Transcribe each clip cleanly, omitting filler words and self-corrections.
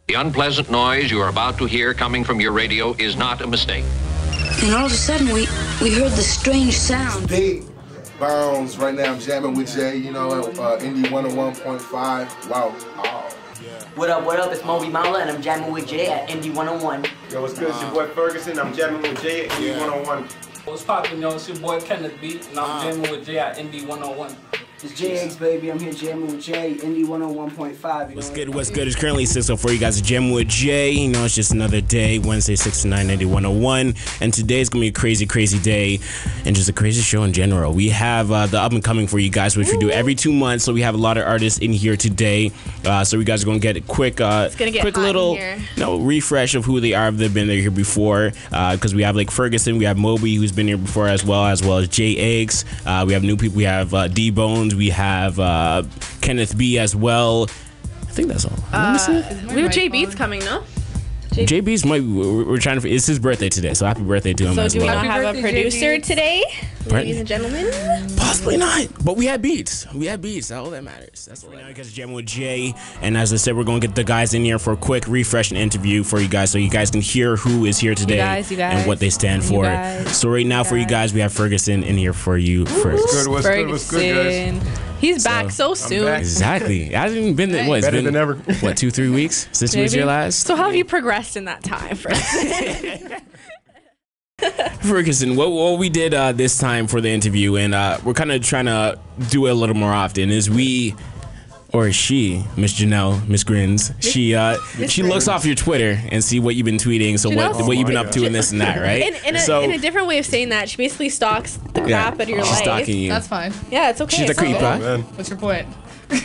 The unpleasant noise you are about to hear coming from your radio is not a mistake. And all of a sudden, we heard the strange sound. DBonez, right now I'm jamming with Jay, you know, Indy 101.5. Wow. Oh. What up, it's Mobi Mawla and I'm jamming with Jay at Indy 101. Yo, what's good, it's your boy Ferguson, I'm jamming with Jay at Indy 101. What's poppin', yo, it's your boy KennethB and I'm jamming with Jay at Indy 101. It's JACHES, baby. I'm here jamming with Jay, Indy 101.5. What's good? What's good? It's currently 6:04. You guys are jamming with Jay. You know, it's just another day, Wednesday, 6 to 9, Indy 101. And today's going to be a crazy, crazy day and just a crazy show in general. We have the Up&Coming for you guys, which we do every 2 months. So we have a lot of artists in here today. So you guys are going to get a quick little refresh of who they are if they've been there here before. Because we have like Ferguson, we have Mobi, who's been here before as well as JACHES. We have new people. We have DBonez. We have KennethB as well. I think that's all. We have JB's coming, no? JB's we're trying to. It's his birthday today, so happy birthday to him as well. So do we not have a producer today, ladies and gentlemen? Possibly not, but we had beats. That's all that matters. That's all. Right now, you guys are jamming with Jay, and as I said, we're going to get the guys in here for a quick refresh and interview for you guys, so you guys can hear who is here today and what they stand for. So right now, for you guys, we have Ferguson in here for you first. What's good, guys? He's back so soon. Exactly. It hasn't even been that. It's been than ever. What, 2-3 weeks since we was here last? So how have you progressed in that time, Ferguson, what we did this time for the interview, and we're kind of trying to do it a little more often, is she, Miss Janelle, Miss Grins, she looks off your Twitter and see what you've been tweeting, so what you've been up to and this and that, right? In a different way of saying that, she basically stalks the crap out of your life. Stalking you. That's fine. Yeah, it's okay. She's a creep, huh? What's your point? All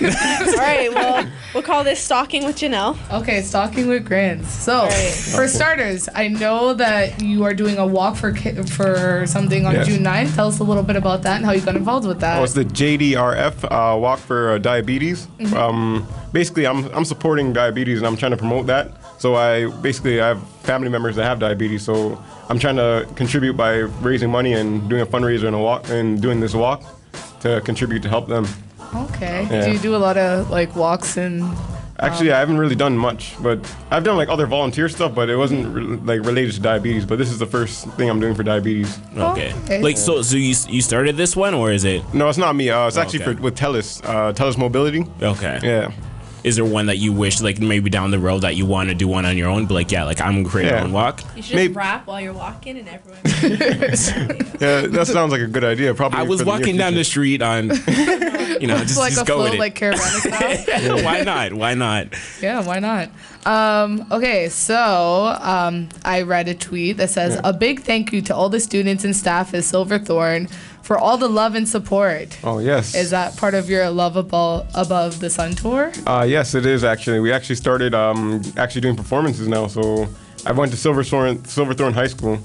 right, well, we'll call this Stalking with Janelle. Okay, Stalking with Grins. So, for starters, I know that you are doing a walk for something on June 9th. Tell us a little bit about that and how you got involved with that. Oh, it's the JDRF walk for diabetes. Basically, I'm supporting diabetes and I'm trying to promote that. So I have family members that have diabetes, so I'm trying to contribute by raising money and doing a fundraiser and a walk and doing this walk to contribute to help them. Okay. Yeah. Do you do a lot of like walks and? Actually, I haven't really done much, but I've done like other volunteer stuff, but it wasn't like related to diabetes. But this is the first thing I'm doing for diabetes. Okay. Like so you started this one, or is it? No, it's not me. It's actually with TELUS Mobility. Okay. Yeah. Is there one that you wish, like maybe down the road, that you want to do one on your own? But like, I'm gonna create my own walk. You should just rap while you're walking, and everyone. Yeah, that sounds like a good idea. Probably. I was walking down the streat on, just like just a go float, with it. like caravan style. Why not? Why not? Yeah, why not? Okay, so I read a tweet that says, "A big thank you to all the students and staff at Silverthorne for all the love and support." Oh, yes. Is that part of your Love Above the Sun tour? Yes, it is actually. We actually started doing performances now. So I went to Silverthorne High School,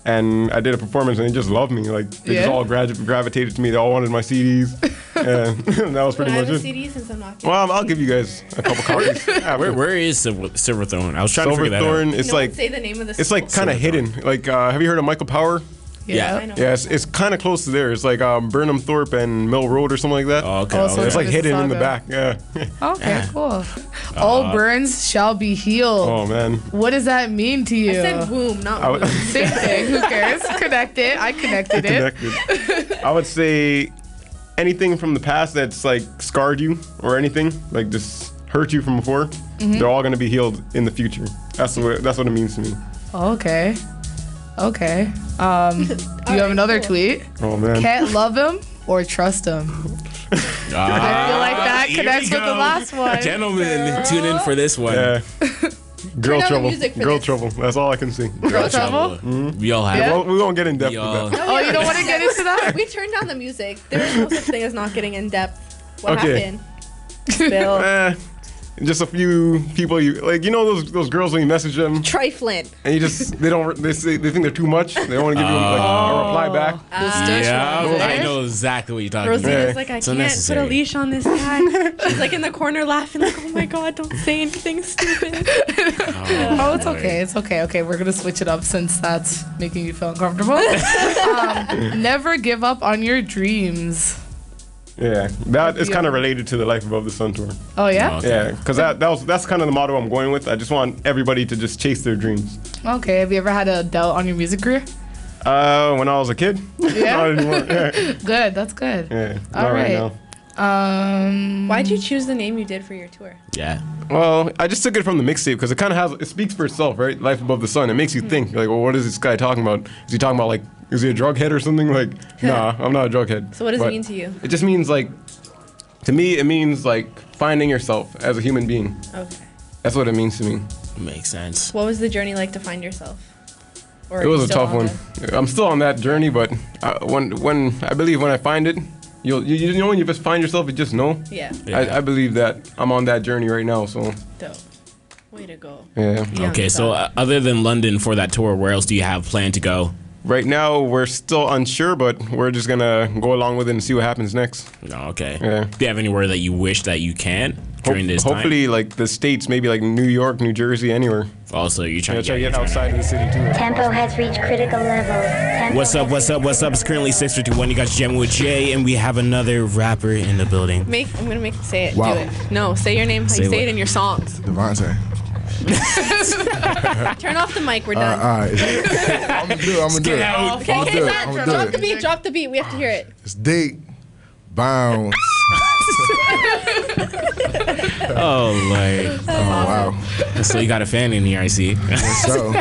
and I did a performance, and they just loved me. Like they just all gravitated to me. They all wanted my CDs, and that was pretty much it. CDs since I'm not. Well, I'll give you guys a couple copies. Where is Silverthorne? I was trying to figure that out. Silverthorne, it's like say the name of the. It's like kind of hidden. Like, have you heard of Michael Power? Yeah. Yeah, it's kind of close to there. It's like Burnham Thorpe and Mill Road or something like that. Oh, okay. So it's like hidden in the back. Yeah. Okay, cool. All burns shall be healed. Oh, man. What does that mean to you? I said womb, not womb. Same thing. Who cares? Connect it. I connected it. I would say anything from the past that's like scarred you or anything, like just hurt you from before, they're all going to be healed in the future. That's what it means to me. Okay. Do you have another tweet? Oh, man. Can't love him or trust him. I feel like that connects with the last one. Gentlemen, tune in for this one. Yeah. Girl trouble. That's all I can see. Girl trouble? We all have. Yeah. We won't get in depth with that. Oh, you don't want to get into that? We turned down the music. There is no such thing as not getting in depth. What happened? Spill. Just a few people those girls when you message them trifling, and they think they're too much. They don't want to give you a reply back. I know exactly what you're talking about. Rosina's like, I can't put a leash on this guy. She's like in the corner laughing, like, oh my god, don't say anything stupid. Oh, it's okay. It's okay. Okay, we're gonna switch it up since that's making you feel uncomfortable. Never give up on your dreams. Yeah, that is kind of related to the Life Above the Sun tour. Oh yeah. Yeah, because that's kind of the motto I'm going with. I just want everybody to just chase their dreams. Okay. Have you ever had a doubt on your music career? When I was a kid. Yeah. Not anymore. Yeah. Good. That's good. Yeah. All right. now. Why'd you choose the name you did for your tour? Yeah. Well, I just took it from the mixtape because it kind of it speaks for itself, right? Life Above the Sun. It makes you think, like, well, what is this guy talking about? Is he talking about, like, is he a drug head or something? Like, nah, I'm not a drug head. So what does it mean to you? It just means, like, to me, it means, like, finding yourself as a human being. Okay. That's what it means to me. Makes sense. What was the journey like to find yourself? Or It was a still tough on one. I'm still on that journey, but when I believe when I find it, you know when you just find yourself, you just know. Yeah. I believe that I'm on that journey right now. So. Dope. Way to go. Yeah. Okay, so other than London for that tour, where else do you have planned to go? Right now, we're still unsure, but we're just gonna go along with it and see what happens next. Oh, okay. Yeah. Do you have anywhere that you wish that you can during this time? Hopefully, like the states, maybe like New York, New Jersey, anywhere. Also, you're trying to get outside of the city too. Tempo has reached critical level. What's up? It's currently 6:51. You got Jammin with Jay, and we have another rapper in the building. I'm gonna make say it. Wow. Do it. No, say your name. How you say it in your songs. DBonez. Turn off the mic. We're done. All right. I'm gonna do it. Okay, drop the beat. Drop the beat. We have to hear it. It's deep. Bounce. Oh, my. Oh, wow. So you got a fan in here, I see. So,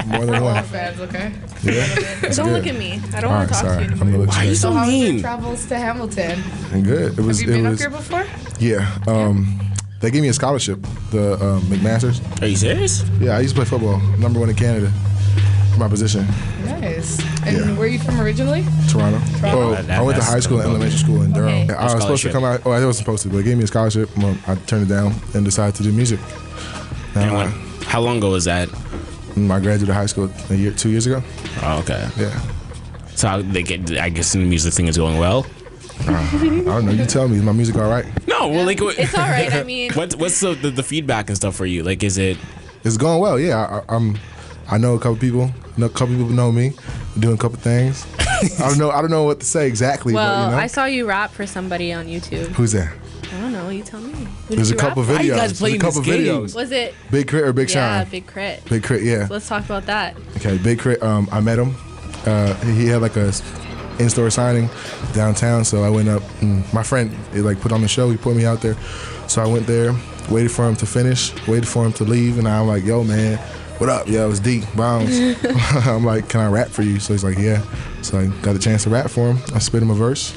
more than one. Fans, okay. Yeah. Don't look at me. I don't want to talk to you I'm anymore. gonna look Why are you straight. so How was your mean? travels to Hamilton? And good. Have you been up here before? Yeah. They gave me a scholarship, the McMasters. Are you serious? Yeah, I used to play football. #1 in Canada. My position. Nice. And Yeah. where are you from originally? Toronto. Oh, That- I went to high school and elementary school in Durham. Okay. I was supposed to come out. Oh, I wasn't supposed to, but they gave me a scholarship. Well, I turned it down and decided to do music. Now, How long ago was that? I graduated high school 2 years ago. Oh, okay. Yeah. So I guess the music thing is going well. I don't know. You tell me. Is my music all right? No, well, like It's all right. I mean, what's the feedback and stuff for you? Like, is it? It's going well. Yeah. I know a couple people. A couple people know me. I'm doing a couple things. I don't know what to say exactly. well, but, you know. I saw you rap for somebody on YouTube. Who's that? I don't know. You tell me. Who There's did a you couple rap for? videos. Why you guys There's playing a couple this game? videos. Was it? Big Crit or Big Shine? Yeah, Big Crit. Big Crit. Yeah. So let's talk about that. Okay, Big Crit. I met him. He had like a in-store signing downtown, so I went up. And my friend put on the show. He put me out there, so I went there, waited for him to finish, waited for him to leave, and I'm like, "Yo, man, what up? Yo, it's D Bounce." I'm like, "Can I rap for you?" So he's like, "Yeah." So I got a chance to rap for him. I spit him a verse.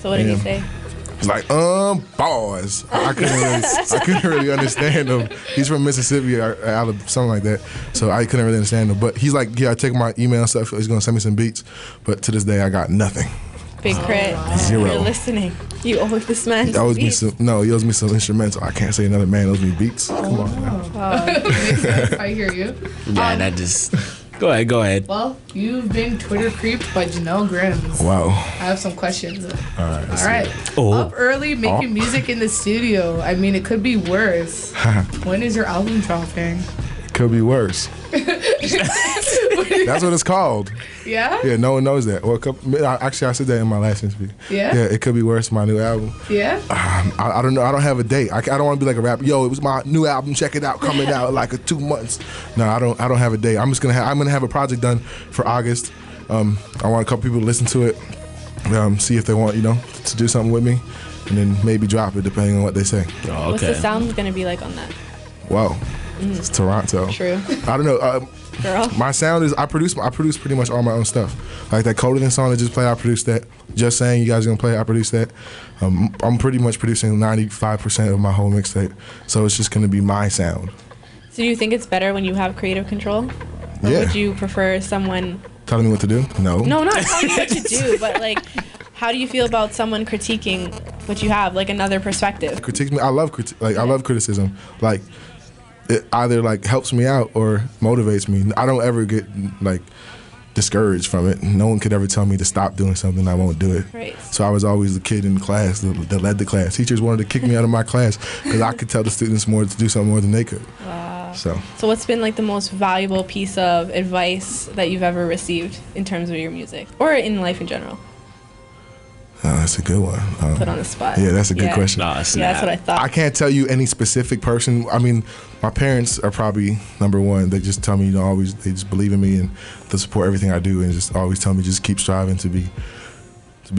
So what did he say? He's like, bars. I couldn't really understand him. He's from Mississippi or Alabama, something like that. So I couldn't really understand him. But he's like, yeah, I take my email and stuff. He's gonna send me some beats. But to this day, I got nothing. Big Crit. Zero. You're listening. You owe this man. He owes me some. No, he owes me some instrumental. I can't say another man owes me beats. Come on now. Makes sense. I hear you. Yeah, that just. Go ahead. Well, you've been Twitter creeped by Janelle Grins. Wow. I have some questions. All right. Oh. Up early, making music in the studio. I mean, it could be worse. When is your album dropping? Could be worse. That's what it's called. Yeah? Yeah, no one knows that. Well, actually, I said that in my last interview. Yeah? Yeah, it could be worse. My new album. Yeah? I don't know. I don't have a date. I don't want to be like a rapper. Yo, it was my new album. Check it out. Coming out in like 2 months. No, I don't have a date. I'm gonna have a project done for August. I want a couple people to listen to it. See if they want to do something with me, and then maybe drop it depending on what they say. Oh, okay. What's the sound gonna be like on that? Wow. It's Toronto. True. I don't know. Girl. My sound is I produce pretty much all my own stuff. Like that Coding song that just played, I produced that. Just Saying, you guys are gonna play, I produced that. I'm pretty much producing 95% of my whole mixtape. So it's just gonna be my sound. So do you think it's better when you have creative control? Or Yeah. would you prefer someone Telling me what to do? No. No, not telling you what to do, but like how do you feel about someone critiquing what you have, like another perspective? Critique me. I love I love criticism. Like it either helps me out or motivates me. I don't ever get discouraged from it. No one could ever tell me to stop doing something. I won't do it. Right. So I was always the kid in the class that led the class. Teachers wanted to kick me out of my class because I could tell the students to do something more than they could. Wow. So what's been the most valuable piece of advice that you've ever received in terms of your music or in life in general? Oh, that's a good one. Put on the spot. Yeah, that's a good question. Nah, Yeah, that's what I thought. I can't tell you any specific person. I mean, my parents are probably number one. They just tell me, always, they just believe in me and they support everything I do and just always tell me just keep striving to be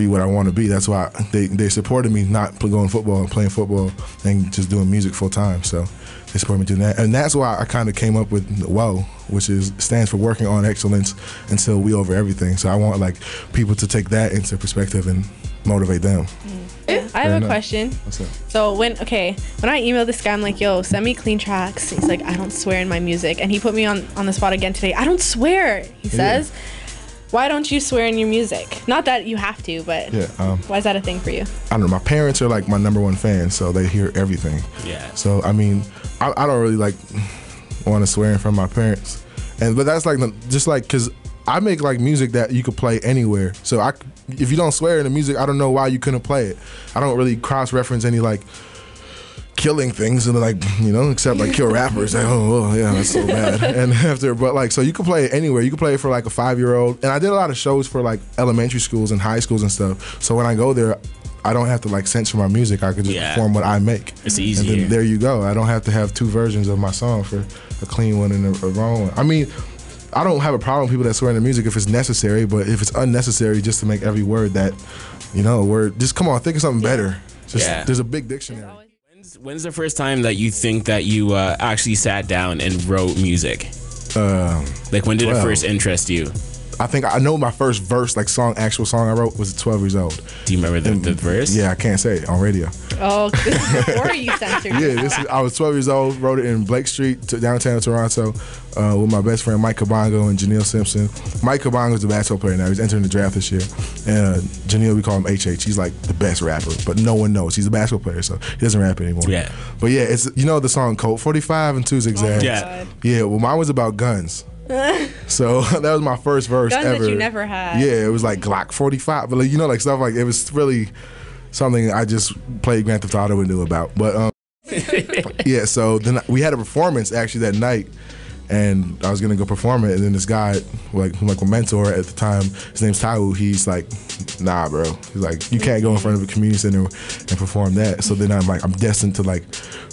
what I want to be. That's why they supported me not going football and playing football and just doing music full time. So they support me doing that. And that's why I kind of came up with WOW, which stands for Working on Excellence Until We Over Everything. So I want like people to take that into perspective and motivate them. I have a question. What's up? So when I emailed this guy, I'm like, yo, send me clean tracks. He's like, I don't swear in my music. And he put me on the spot again today. I don't swear, he says. Why don't you swear in your music? Not that you have to, but why is that a thing for you? I don't know. My parents are like my number one fans, so they hear everything. Yeah. So I mean, I don't really like want to swear in front of my parents, but that's like just like because I make like music that you could play anywhere. So if you don't swear in the music, I don't know why you couldn't play it. I don't really cross-reference any like killing things and like except like kill rappers. Like, oh yeah, that's so bad. And but like so you can play it anywhere. You can play it for like a 5-year-old. And I did a lot of shows for like elementary schools and high schools and stuff. So when I go there, I don't have to like censor my music. I could just perform what I make. It's easier. And then there you go. I don't have to have 2 versions of my song for a clean one and a wrong one. I mean, I don't have a problem with people that swear in the music if it's necessary, but if it's unnecessary just to make every word that, word, just come on, think of something better. There's a big dictionary. When's the first time that you think that you actually sat down and wrote music? Like when did it first interest you? I think I know my first verse, like actual song I wrote was 12 years old. Do you remember the verse? Yeah, I can't say it on radio. Oh, this is before you censored yourself. I was 12 years old, wrote it in Blake Street, downtown Toronto, with my best friend Mike Kabongo and Janelle Simpson. Mike Kabongo's the basketball player now. He's entering the draft this year. And Janelle, we call him HH. He's like the best rapper, but no one knows. He's a basketball player, so he doesn't rap anymore. Yeah. But yeah, it's the song Colt 45 and 2 Zigzags. Yeah, well, mine was about guns. So that was my first verse guns ever. That you never had. Yeah, it was like Glock 45, but like stuff like it was really something I just played Grand Theft Auto and knew about. But yeah, so then we had a performance actually that night, and I was gonna go perform it, and then this guy, like my mentor at the time, his name's Taiwu, he's like, nah, bro. He's like, you can't go in front of a community center and perform that. So then I'm like, I'm destined to like,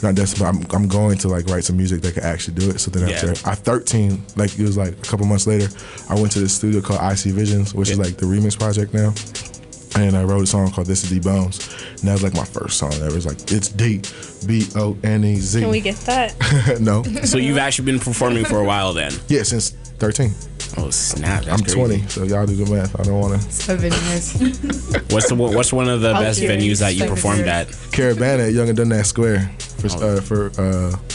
not destined, but I'm going to like write some music that could actually do it. So then after I 13, like it was like a couple months later, I went to this studio called IC Visions, which is like the remix project now. And I wrote a song called This Is DBonez. And that was like my first song ever. It's like, it's D-B-O-N-E-Z. Can we get that? No. So you've actually been performing for a while then? Yeah, since 13. Oh snap! That's I'm crazy. 20, so y'all do the math. I don't want to. 7 years. What's one of the best venues that you performed at? Caravana at Young and Dundas Square for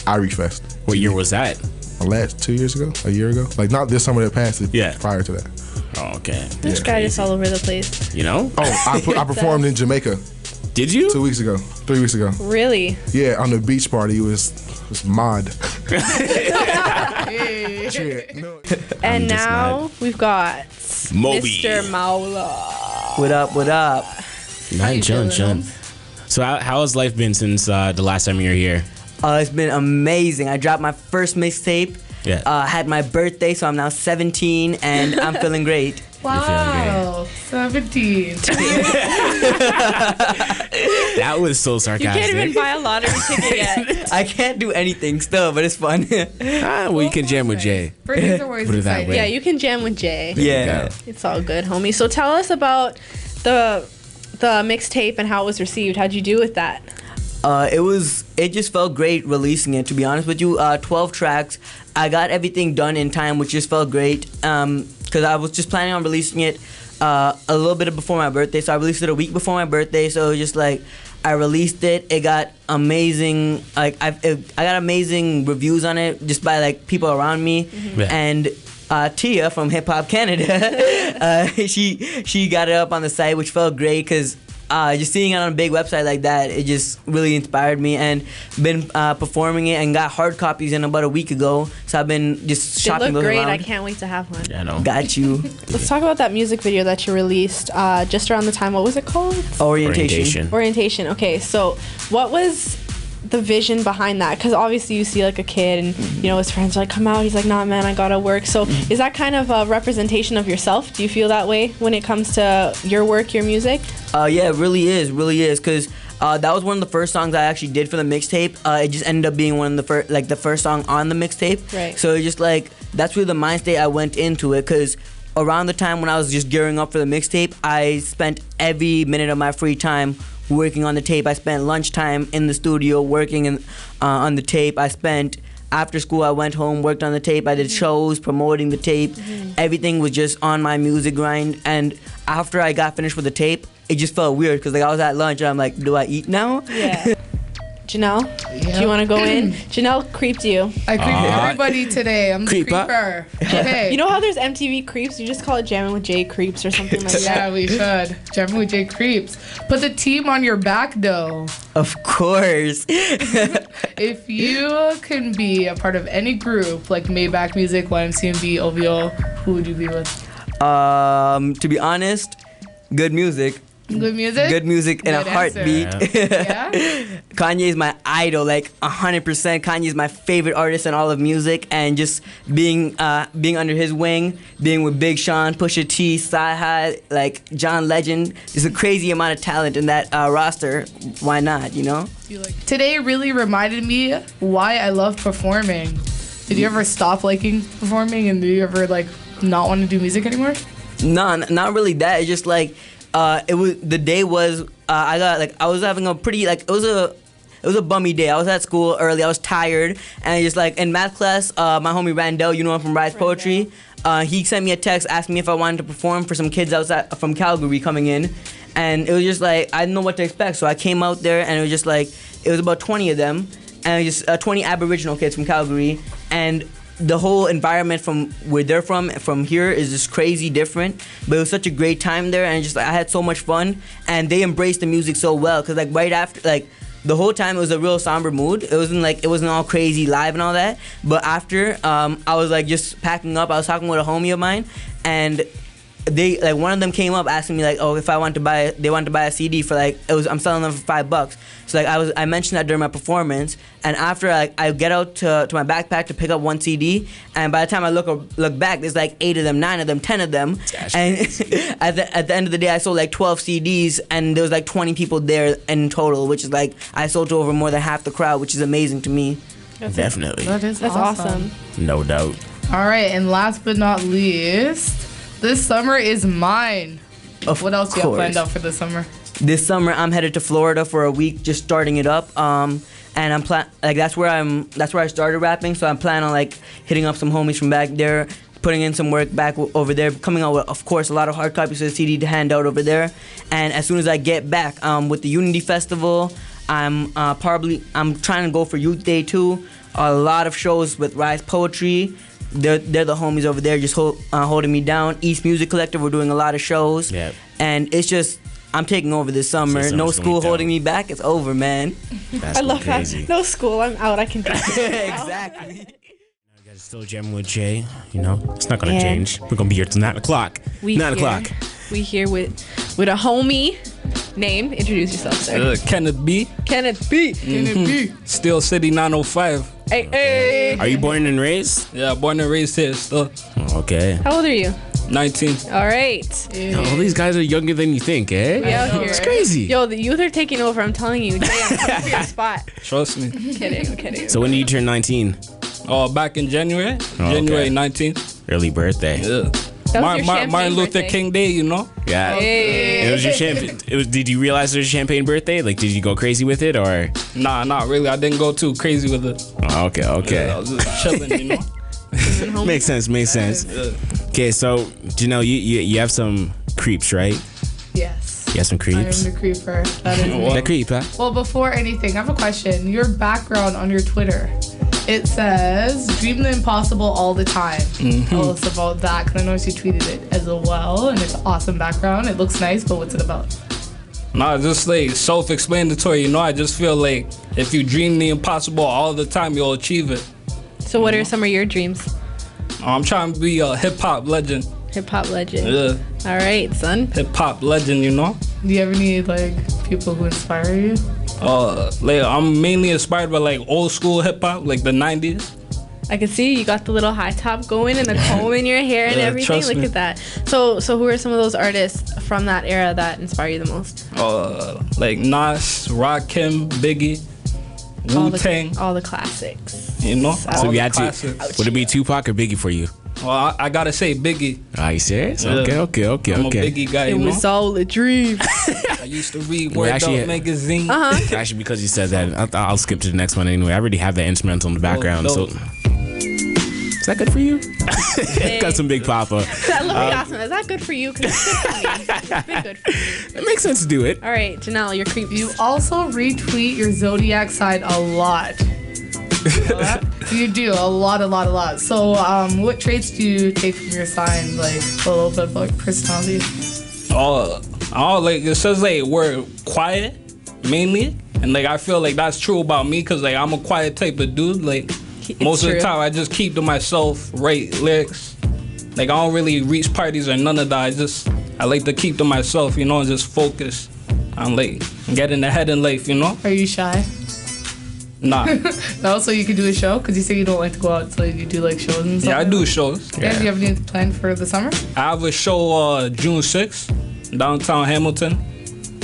Irish Fest. What year was that? Last 2 years ago, a year ago. Like not this summer that passed. Prior to that. Oh, okay. This guy is all over the place. Oh, I performed in Jamaica. Did you? 3 weeks ago. Really? Yeah, on the beach party. It was mod. And now we've got Mobi Mr. Mawla. What up? What up? Not John. So how has life been since the last time you were here? It's been amazing. I dropped my first mixtape. Yeah. Had my birthday, so I'm now 17, and I'm feeling great. Wow, 17. That was so sarcastic. You can't even buy a lottery ticket yet. I can't do anything still, but it's fun. Well, you can jam with Jay. Birthdays are always exciting. Yeah, you can jam with Jay. Yeah. It's all good, homie. So tell us about the mixtape and how it was received. How'd you do with that? It just felt great releasing it, to be honest with you. 12 tracks. I got everything done in time, which just felt great. Because I was just planning on releasing it a little bit before my birthday. So I released it a week before my birthday. So it was just like, I released it. It got amazing, I got amazing reviews on it just by like people around me. Mm-hmm. And Tia from Hip Hop Canada, she got it up on the site, which felt great because just seeing it on a big website like that, it just really inspired me, and been performing it and got hard copies in about a week ago. So I've been just shopping those They look great. around. I can't wait to have one. Yeah, I know. Got you. Let's talk about that music video that you released just around the time. What was it called? Orientation. Orientation. Okay, so what was the vision behind that? Because obviously you see like a kid and you know his friends are like, come out, he's like, nah man, I gotta work. So is that kind of a representation of yourself? Do you feel that way when it comes to your work, your music? Yeah, it really is, because that was one of the first songs I actually did for the mixtape. It just ended up being one of the first song on the mixtape. Right. So it just like, that's really the mind state I went into it, because around the time when I was just gearing up for the mixtape, I spent every minute of my free time working on the tape. I spent lunchtime in the studio working on the tape. I spent after school, I went home, worked on the tape. I did shows promoting the tape. Everything was just on my music grind. And after I got finished with the tape, it just felt weird because like I was at lunch and I'm like, do I eat now? Yeah. Janelle, do you want to go in? Janelle creeped you. I creeped everybody today. I'm the creeper. Okay. You know how there's MTV Creeps? You just call it Jammin with J Creeps or something like that. Yeah, we should. Jammin with J Creeps. Put the team on your back, though. Of course. If you can be a part of any group like Maybach Music, YMCMB, OVO, who would you be with? To be honest, good music. Good music? Good music and Good a heartbeat. Yeah? Kanye is my idol, like 100%. Kanye is my favorite artist in all of music, and just being under his wing, being with Big Sean, Pusha T, Sci-Hi, like John Legend, there's a crazy amount of talent in that roster. Why not, you know? Today really reminded me why I love performing. Did you ever stop liking performing, and do you ever like not want to do music anymore? No, not really that. It's just like it was the day was I was having a pretty like it was a bummy day. I was at school early. I was tired, and just like in math class, my homie Randall, you know him from Rise Poetry, he sent me a text, asked me if I wanted to perform for some kids outside from Calgary coming in, and it was just like I didn't know what to expect, so I came out there, and it was just like it was about 20 of them, and just 20 Aboriginal kids from Calgary, and the whole environment from where they're from here is just crazy different, but it was such a great time there, and just I had so much fun, and they embraced the music so well, because like right after, like the whole time it was a real somber mood. It wasn't all crazy live and all that, but after I was like just packing up. I was talking with a homie of mine, and they like one of them came up asking me like, oh, if they wanted to buy a CD for like I'm selling them for $5. So like I mentioned that during my performance, and after I get out to my backpack to pick up one CD, and by the time I look back, there's like 8 of them, 9 of them, 10 of them, and at the end of the day, I sold like 12 CDs, and there was like 20 people there in total, which is like I sold to over more than half the crowd, which is amazing to me. Definitely. That's awesome. No doubt. All right, and last but not least, this summer is mine. What else do you have planned out for this summer? This summer, I'm headed to Florida for a week, just starting it up. And I'm that's where I started rapping. So I'm planning on like hitting up some homies from back there, putting in some work back over there, coming out with, of course, a lot of hard copies of the CD to hand out over there. And as soon as I get back, with the Unity Festival, I'm trying to go for Youth Day too. A lot of shows with Rise Poetry. They're the homies over there just holding me down. East Music Collective, we're doing a lot of shows. Yep. And it's just, I'm taking over this summer. No school holding me back. It's over, man. That's I love crazy. that. No school, I'm out. I can do it. Exactly. You guys are still jamming with Jay. You know, it's not going to change. We're going to be here till 9 o'clock. 9 o'clock. We here with a homie. Name, introduce yourself, sir. KennethB. KennethB. KennethB. Steel City 905. Hey. Are you born and raised? Yeah, born and raised here still. Okay. How old are you? 19. All right. All these guys are younger than you think, eh? Yeah, It's crazy. Yo, the youth are taking over. I'm telling you. Jay, I'm coming for your spot. Trust me. I'm kidding. So when did you turn 19? Oh, back in January. January 19th. Early birthday. Yeah. That was your champagne Martin Luther birthday. King Day, you know? Yeah. Hey. It was your champagne. Did you realize it was a champagne birthday? Like, did you go crazy with it, or? Nah, not really. I didn't go too crazy with it. Oh, okay. Yeah, I was just chilling, you know? Makes sense. Okay, so Janelle, you have some creeps, right? Yes. You have some creeps? I am the creeper. That is me. The creep, huh? Well, before anything, I have a question. Your background on your Twitter, it says, dream the impossible all the time. Tell us about that, because I noticed you tweeted it as well, and it's an awesome background. It looks nice, but what's it about? Nah, just like self-explanatory, you know? I just feel like if you dream the impossible all the time, you'll achieve it. So what are some of your dreams? I'm trying to be a hip-hop legend. Hip-hop legend. Yeah. All right, son. Hip-hop legend, you know? Do you ever need, like, people who inspire you? Like I'm mainly inspired by like old school hip hop, like the 90s. I can see you got the little high top going and the comb in your hair and everything. Look at that. So who are some of those artists from that era that inspire you the most? Like Nas, Rakim, Biggie, Wu-Tang. All the classics. You know? So we had to. Would it be Tupac or Biggie for you? Well, I gotta say Biggie. Are you serious? Yeah. Okay. I'm a Biggie guy, you know? It was all a dream. I used to read Word Up magazine. Actually, because you said that, I'll skip to the next one anyway. I already have that instrumental in the background, so... Is that good for you? Got some Big Papa. Let me ask him, is that good for you? Because it's good for me. It's been good for me. It makes sense to do it. All right, Janelle, you're creepy. You also retweet your zodiac sign a lot. You do a lot. So, what traits do you take from your sign? Like a little bit of like personality. Like it says like we're quiet mainly, and like I feel like that's true about me because like I'm a quiet type of dude. Like most of the time I just keep to myself, write lyrics. Like I don't really reach parties or none of that. I like to keep to myself, you know, and just focus on like getting ahead in life, you know. Are you shy? Nah. No, so you could do a show? Because you say you don't like to go out, so you do like shows and stuff. Yeah, I do shows. Yeah. Do you have anything planned for the summer? I have a show June 6th, downtown Hamilton.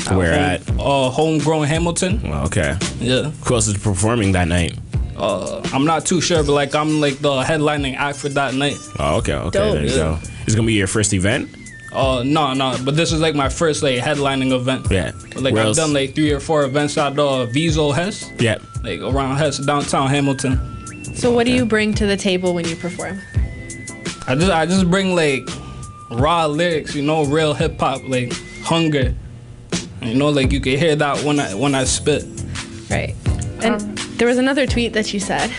Where at? Homegrown Hamilton. Oh, okay. Yeah. Who else is performing that night? I'm not too sure, but like I'm like the headlining act for that night. Oh, okay. Dope. There you go. It's gonna be your first event? No, but this is like my first like headlining event. Yeah. Like I've done like 3 or 4 events at Viso Hess. Yeah. Like around Hess, downtown Hamilton. So what do you bring to the table when you perform? I just bring like raw lyrics, you know, real hip hop, like hunger. You know, like you can hear that when I spit. Right. And there was another tweet that you said.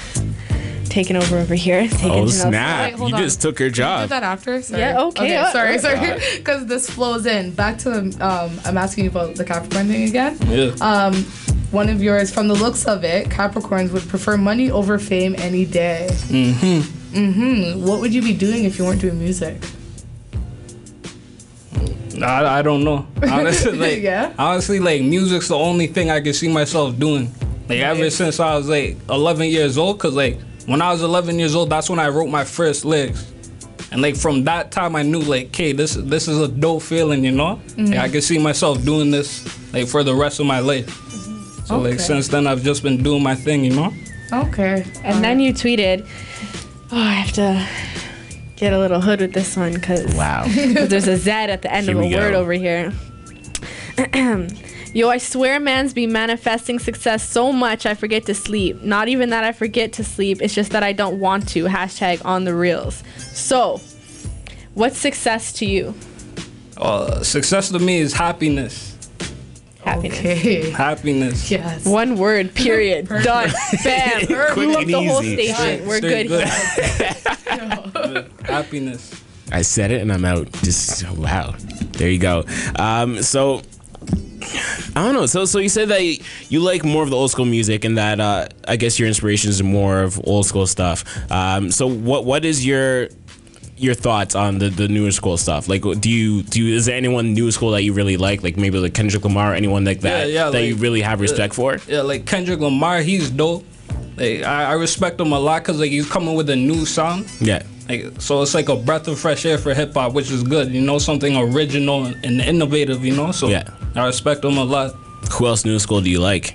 Taking over here. Oh snap! Wait, you just took her job. Can you do that after? Sorry. Yeah. Okay. Sorry. Because this flows in. Back to I'm asking you about the Capricorn thing again. Yeah. One of yours, from the looks of it, Capricorns would prefer money over fame any day. What would you be doing if you weren't doing music? I don't know. Honestly, like honestly, like music's the only thing I can see myself doing. Like ever since I was like 11 years old, cause like when I was 11 years old, that's when I wrote my first lyrics. And like from that time I knew like, okay, this is a dope feeling, you know? Like, I can see myself doing this like for the rest of my life. So like since then I've just been doing my thing, you know? Okay. And then you tweeted, I have to get a little hood with this one because there's a Z at the end of a word over here. Yo, I swear mans be manifesting success so much I forget to sleep. Not even that I forget to sleep, it's just that I don't want to. # on the reels. So, what's success to you? Success to me is happiness. Happiness. Okay. Happiness. Yes. One word, period. Done. Bam. Blew up the whole station. We're good here. Happiness. I said it and I'm out. Just, wow. There you go. So... I don't know. So you said that you like more of the old school music, and that I guess your inspirations are more of old school stuff. So what is your thoughts on the newer school stuff? Like, is there anyone newer school that you really like maybe like Kendrick Lamar or anyone like that that like, you really have respect for? Yeah, like Kendrick Lamar, he's dope. Like I respect him a lot because like he's coming with a new sound. Yeah. Like, so it's like a breath of fresh air for hip hop, which is good. You know, something original and innovative. You know, so yeah. I respect him a lot. Who else new school do you like?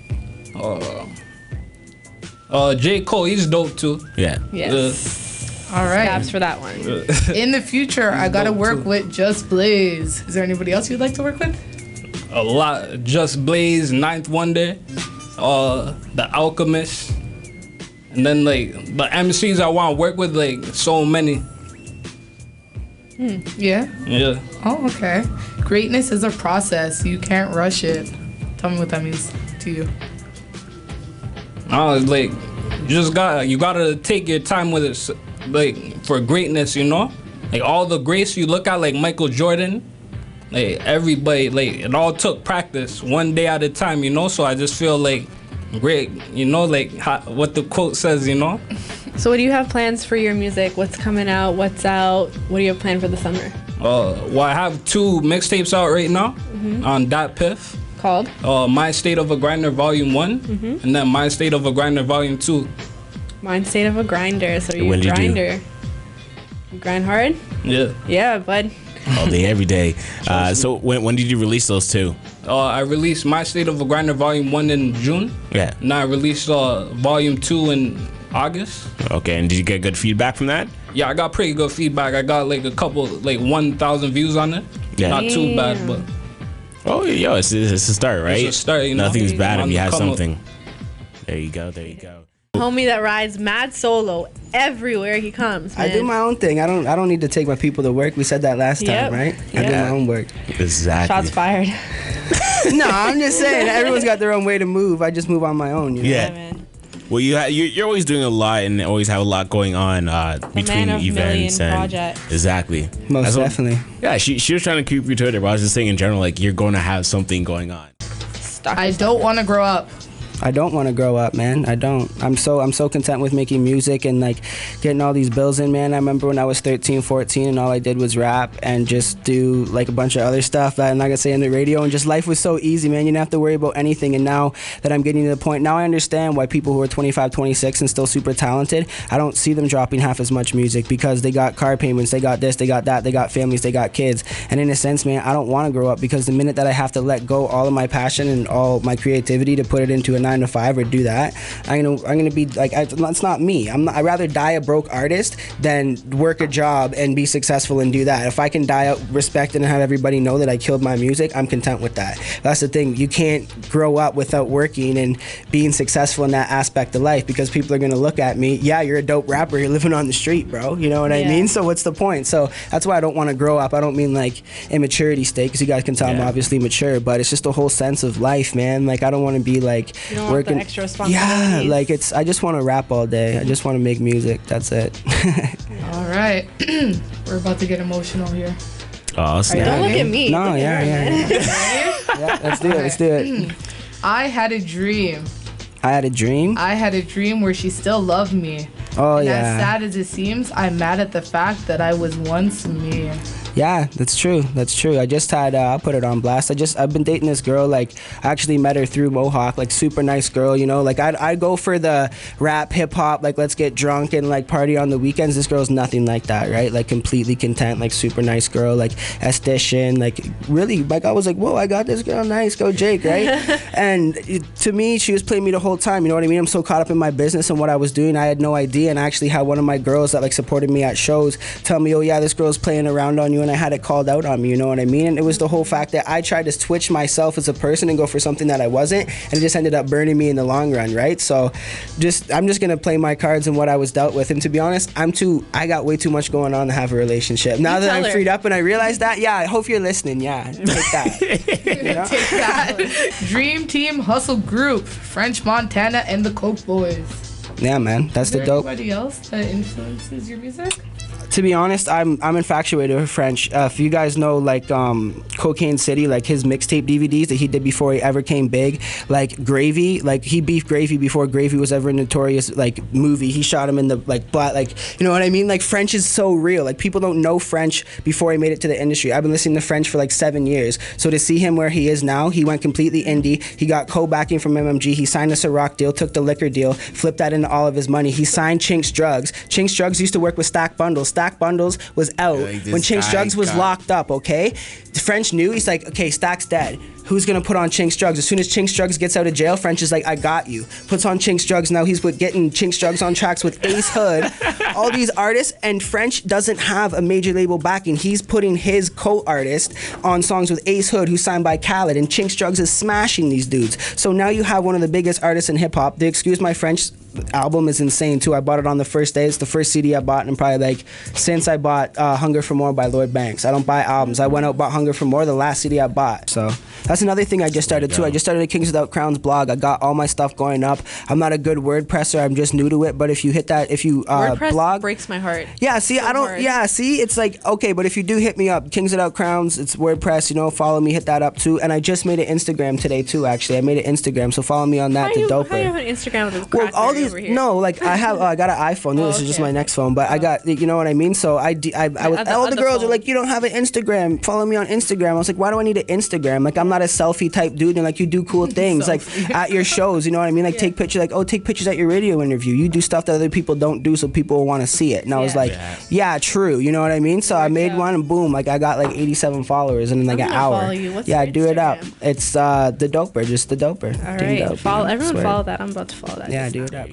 J. Cole, he's dope too. Yeah. Yes. All right. Snaps for that one. In the future, I gotta work with Just Blaze. Is there anybody else you'd like to work with? A lot. Just Blaze, Ninth Wonder, The Alchemist, and then like the MCs I want to work with, like so many. Yeah. Yeah. Oh, okay. Greatness is a process. You can't rush it. Tell me what that means to you. Like you gotta take your time with it, like for greatness, you know. Like all the greats you look at, like Michael Jordan, like everybody, like it all took practice, one day at a time, you know. So I just feel like great, you know, like what the quote says, you know. So what do you have plans for your music? What's coming out? What's out? What do you have planned for the summer? Well, I have 2 mixtapes out right now on Dat Piff. Called? My State of a Grinder Volume 1, and then My State of a Grinder Volume 2. Mind State of a Grinder. So you're When a did you do? grinder. You grind hard? Yeah. Yeah, bud. All day, every day. So when did you release those two? I released My State of a Grinder Volume 1 in June. Yeah. And I released Volume 2 in August. Okay, and did you get good feedback from that? Yeah, I got pretty good feedback. I got like a couple, like 1,000 views on it. Yeah. Not too bad, but. Oh, yo, it's a start, right? It's a start, you know. Nothing's bad if On you the have come up. something. There you go, there you go. Homie that rides mad solo everywhere he comes, man. I do my own thing. I don't need to take my people to work. We said that last Yep. time, right? I do my own work. Exactly. Shots fired. No, I'm just saying. Everyone's got their own way to move. I just move on my own. You know? Yeah. man. Well, you're always doing a lot and always have a lot going on between man of events million and projects. exactly. Most That's what- definitely. Yeah, she was trying to keep you to it, but I was just saying in general, like you're going to have something going on. I don't want to grow up. I don't want to grow up, man. I don't. I'm so content with making music and like getting all these bills in, man. I remember when I was 13, 14 and all I did was rap and just do like a bunch of other stuff that I'm not gonna say in the radio, and just life was so easy, man. You didn't have to worry about anything. And now that I'm getting to the point, now I understand why people who are 25, 26 and still super talented, I don't see them dropping half as much music because they got car payments, they got this, they got that, they got families, they got kids. And in a sense, man, I don't want to grow up because the minute that I have to let go all of my passion and all my creativity to put it into a 9-to-5 or do that, I'm gonna be like, it's not me. I'd rather die a broke artist than work a job and be successful and do that. If I can die out respected and have everybody know that I killed my music, I'm content with that. That's the thing. You can't grow up without working and being successful in that aspect of life because people are gonna look at me. Yeah, you're a dope rapper. You're living on the street, bro. You know what I mean? So what's the point? So that's why I don't want to grow up. I don't mean like immaturity state because you guys can tell I'm obviously mature, but it's just a whole sense of life, man. Like I don't want to be like You don't working. want the extra responsibilities. Yeah, like I just want to rap all day. I just want to make music. That's it. All right. We're about to get emotional here. Oh, snap. Don't look at me. No, Look at her, man. Yeah, let's do it. Let's do it. I had a dream. I had a dream. I had a dream where she still loved me. Oh, and yeah. as sad as it seems, I'm mad at the fact that I was once me. Yeah, that's true. That's true. I just had, I'll put it on blast. I've been dating this girl, like, I actually met her through Mohawk, like, super nice girl, you know? Like, I'd go for the rap, hip-hop, like, let's get drunk and, like, party on the weekends. This girl's nothing like that, right? Like, completely content, like, super nice girl, like, esthetician, like, really, like, I was like, whoa, I got this girl, nice, go Jake, right? And to me, she was playing me the whole time, you know what I mean? I'm so caught up in my business and what I was doing, I had no idea, and I actually had one of my girls that, like, supported me at shows tell me, oh, yeah, this girl's playing around on you, and I had it called out on me, you know what I mean? And it was the whole fact that I tried to switch myself as a person and go for something that I wasn't, and it just ended up burning me in the long run, right? So I'm just gonna play my cards and what I was dealt with. And to be honest, I got way too much going on to have a relationship. Now that I'm freed up and I realize that, yeah, I hope you're listening. Yeah, take that. You know? Take that. Dream Team Hustle Group, French Montana and the Coke Boys. Yeah, man, that's Is the there dope. anybody else that influences your music? To be honest, I'm infatuated with French. If you guys know, like, Cocaine City, like his mixtape DVDs that he did before he ever came big, like Gravy, like he beefed Gravy before Gravy was ever a notorious, like, movie. He shot him in the, like, butt, like, you know what I mean? Like, French is so real. Like, people don't know French before he made it to the industry. I've been listening to French for, like, 7 years. So to see him where he is now, he went completely indie. He got co-backing from MMG. He signed a Ciroc deal, took the liquor deal, flipped that into all of his money. He signed Chinks Drugs. Chinks Drugs used to work with Stack Bundles. Stack Bundles was out when Chinks Drugs was locked up, okay? The French knew. He's like, okay, Stack's dead. Who's gonna put on Chinks Drugs? As soon as Chinks Drugs gets out of jail, French is like, I got you. Puts on Chinks Drugs. Now he's getting Chinks Drugs on tracks with Ace Hood. All these artists, and French doesn't have a major label backing. He's putting his co-artist on songs with Ace Hood, who's signed by Khaled, and Chinks Drugs is smashing these dudes. So now you have one of the biggest artists in hip hop. The Excuse My French album is insane too. I bought it on the first day. It's the first CD I bought, and probably like since I bought Hunger for More by Lloyd Banks. I don't buy albums. I went out, bought Hunger for More, the last CD I bought. So that's another thing I just started too. I just started a Kings Without Crowns blog. I got all my stuff going up. I'm not a good WordPresser. I'm just new to it. But if you hit that, if you WordPress blog, breaks my heart. yeah, see, So I don't. hard. Yeah, see, it's like okay, but if you do hit me up, Kings Without Crowns, it's WordPress. You know, follow me, hit that up too. And I just made an Instagram today too. Actually, I made an Instagram, so follow me on that. How The you Doper. have an Instagram with this Well, all these over here? no, like I have, I got an iPhone. This is just my next phone, but I got, you know what I mean. So all the girls are like, you don't have an Instagram. Follow me on Instagram. I was like, why do I need an Instagram? Like I'm not a selfie type dude, and like you do cool things like at your shows. You know what I mean? Like take pictures. Like take pictures at your radio interview. You do stuff that other people don't do, so people will want to see it. And I was like, yeah, true. You know what I mean? So I made one, and boom, like I got like 87 followers in like an hour. Follow you. What's yeah, your do it up. Instagram? It's the Doper, just the Doper. All Team right, Dope, follow you know? everyone. Swear. Follow that. I'm about to follow that. Yeah, do it up.